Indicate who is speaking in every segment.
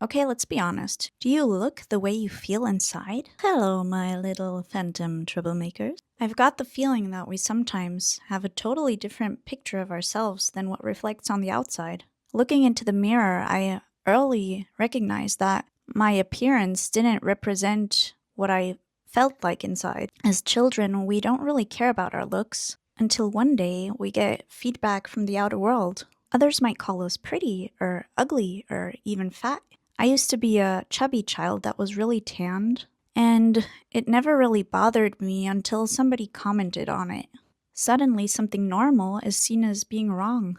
Speaker 1: Okay, let's be honest. Do you look the way you feel inside? Hello, my little phantom troublemakers. I've got the feeling that we sometimes have a totally different picture of ourselves than what reflects on the outside. Looking into the mirror, I early recognized that my appearance didn't represent what I felt like inside. As children, we don't really care about our looks until one day we get feedback from the outer world. Others might call us pretty, or ugly, or even fat. I used to be a chubby child that was really tanned, and it never really bothered me until somebody commented on it. Suddenly, something normal is seen as being wrong.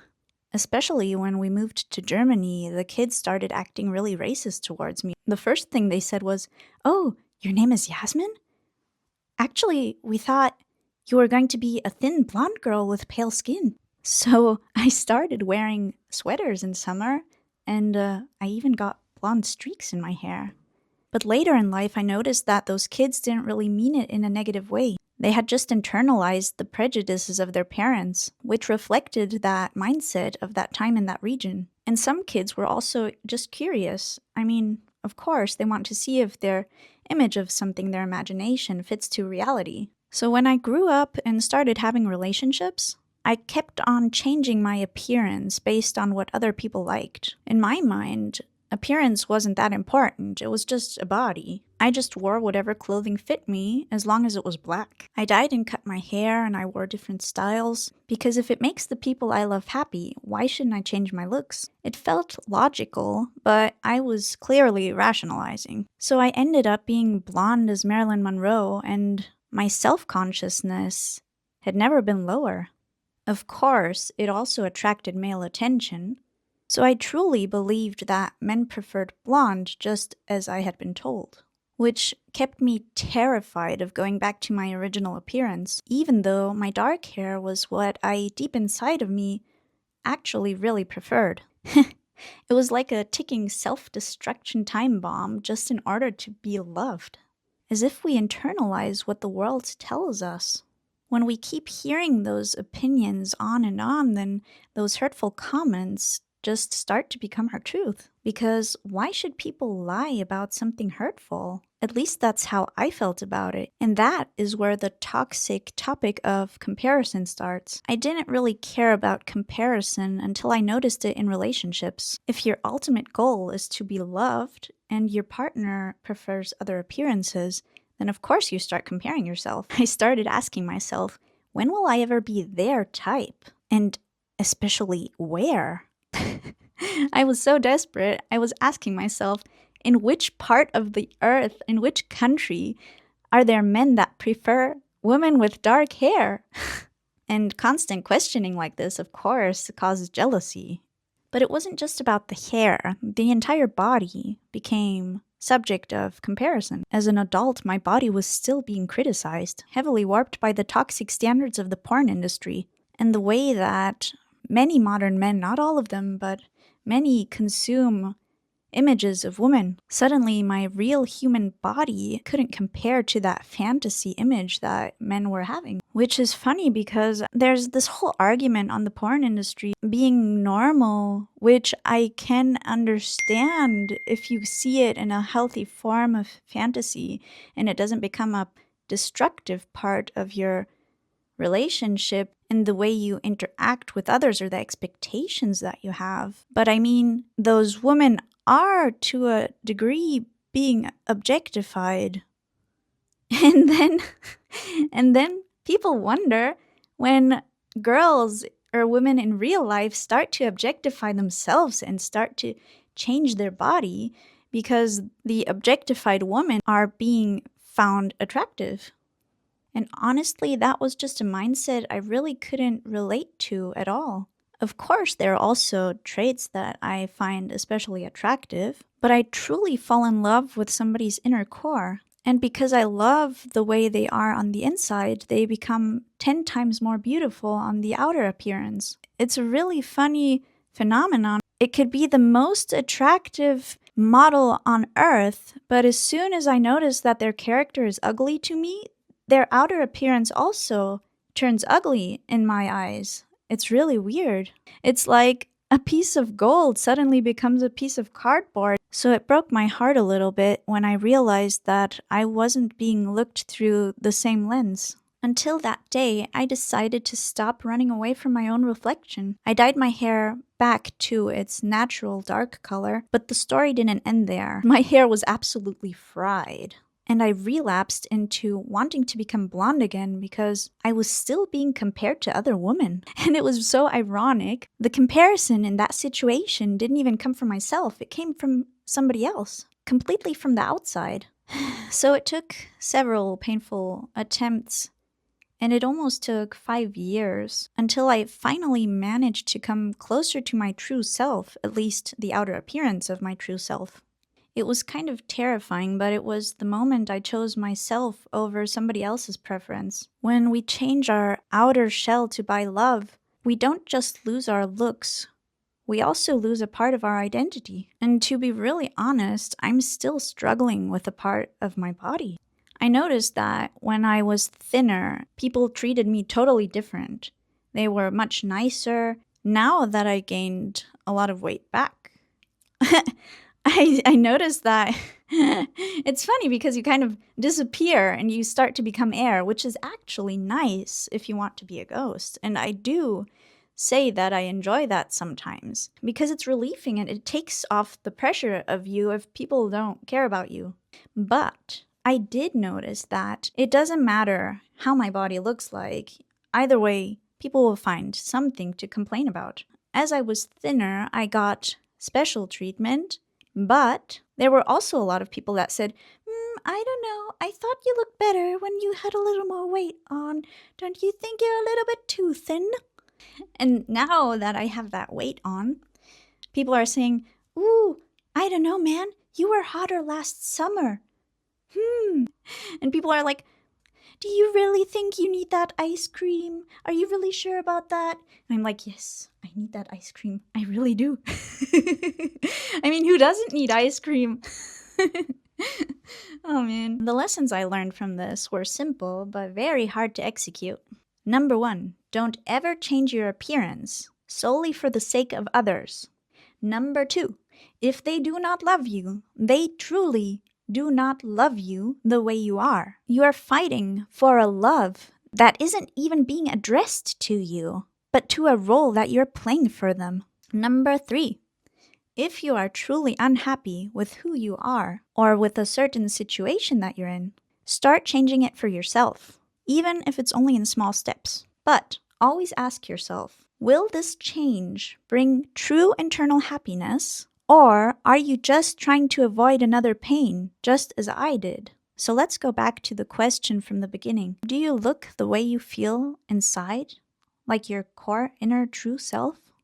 Speaker 1: Especially when we moved to Germany, the kids started acting really racist towards me. The first thing they said was, "Oh, your name is Yasmin? Actually, we thought you were going to be a thin blonde girl with pale skin." So I started wearing sweaters in summer, and I even got blonde streaks in my hair. But later in life, I noticed that those kids didn't really mean it in a negative way. They had just internalized the prejudices of their parents, which reflected that mindset of that time in that region. And some kids were also just curious. I mean, of course, they want to see if their image of something, their imagination, fits to reality. So when I grew up and started having relationships, I kept on changing my appearance based on what other people liked. In my mind, appearance wasn't that important, it was just a body. I just wore whatever clothing fit me as long as it was black. I dyed and cut my hair and I wore different styles, because if it makes the people I love happy, why shouldn't I change my looks? It felt logical, but I was clearly rationalizing. So I ended up being blonde as Marilyn Monroe, and my self-consciousness had never been lower. Of course, it also attracted male attention, so I truly believed that men preferred blonde just as I had been told, which kept me terrified of going back to my original appearance, even though my dark hair was what I, deep inside of me, actually really preferred. It was like a ticking self-destruction time bomb just in order to be loved, as if we internalize what the world tells us. When we keep hearing those opinions on and on, then those hurtful comments just start to become our truth. Because why should people lie about something hurtful? At least that's how I felt about it. And that is where the toxic topic of comparison starts. I didn't really care about comparison until I noticed it in relationships. If your ultimate goal is to be loved and your partner prefers other appearances, then of course you start comparing yourself. I started asking myself, when will I ever be their type? And especially where? I was so desperate, I was asking myself, in which part of the earth, in which country, are there men that prefer women with dark hair? And constant questioning like this, of course, causes jealousy. But it wasn't just about the hair. The entire body became subject of comparison. As an adult, my body was still being criticized, heavily warped by the toxic standards of the porn industry, and the way that many modern men, not all of them, but many, consume images of women. Suddenly, my real human body couldn't compare to that fantasy image that men were having. Which is funny because there's this whole argument on the porn industry being normal, which I can understand if you see it in a healthy form of fantasy and it doesn't become a destructive part of your relationship in the way you interact with others or the expectations that you have. But I mean, those women are to a degree being objectified. And then people wonder when girls or women in real life start to objectify themselves and start to change their body because the objectified women are being found attractive. And honestly, that was just a mindset I really couldn't relate to at all. Of course, there are also traits that I find especially attractive, but I truly fall in love with somebody's inner core. And because I love the way they are on the inside, they become 10 times more beautiful on the outer appearance. It's a really funny phenomenon. It could be the most attractive model on earth, but as soon as I notice that their character is ugly to me, their outer appearance also turns ugly in my eyes. It's really weird. It's like A piece of gold suddenly becomes a piece of cardboard. So it broke my heart a little bit when I realized that I wasn't being looked through the same lens. Until that day, I decided to stop running away from my own reflection. I dyed my hair back to its natural dark color, but the story didn't end there. My hair was absolutely fried. And I relapsed into wanting to become blonde again because I was still being compared to other women. And it was so ironic. The comparison in that situation didn't even come from myself. It came from somebody else, completely from the outside. So it took several painful attempts, and it almost took 5 years until I finally managed to come closer to my true self, at least the outer appearance of my true self. It was kind of terrifying, but it was the moment I chose myself over somebody else's preference. When we change our outer shell to buy love, we don't just lose our looks, we also lose a part of our identity. And to be really honest, I'm still struggling with a part of my body. I noticed that when I was thinner, people treated me totally different. They were much nicer. Now that I gained a lot of weight back, I noticed that it's funny because you kind of disappear and you start to become air, which is actually nice if you want to be a ghost. And I do say that I enjoy that sometimes because it's relieving and it takes off the pressure of you if people don't care about you. But I did notice that it doesn't matter how my body looks like. Either way, people will find something to complain about. As I was thinner, I got special treatment. But there were also a lot of people that said, I don't know, I thought you looked better when you had a little more weight on. Don't you think you're a little bit too thin? And now that I have that weight on, people are saying, ooh, I don't know, man, you were hotter last summer. And people are like, do you really think you need that ice cream? Are you really sure about that? And I'm like, yes, I need that ice cream. I really do. I mean, who doesn't need ice cream? Oh man. The lessons I learned from this were simple, but very hard to execute. Number 1, don't ever change your appearance solely for the sake of others. Number 2, if they do not love you, they truly do not love you the way you are. You are fighting for a love that isn't even being addressed to you, but to a role that you're playing for them. Number 3, if you are truly unhappy with who you are or with a certain situation that you're in, start changing it for yourself, even if it's only in small steps. But always ask yourself, will this change bring true internal happiness? Or are you just trying to avoid another pain, just as I did? So let's go back to the question from the beginning. Do you look the way you feel inside? Like your core inner true self?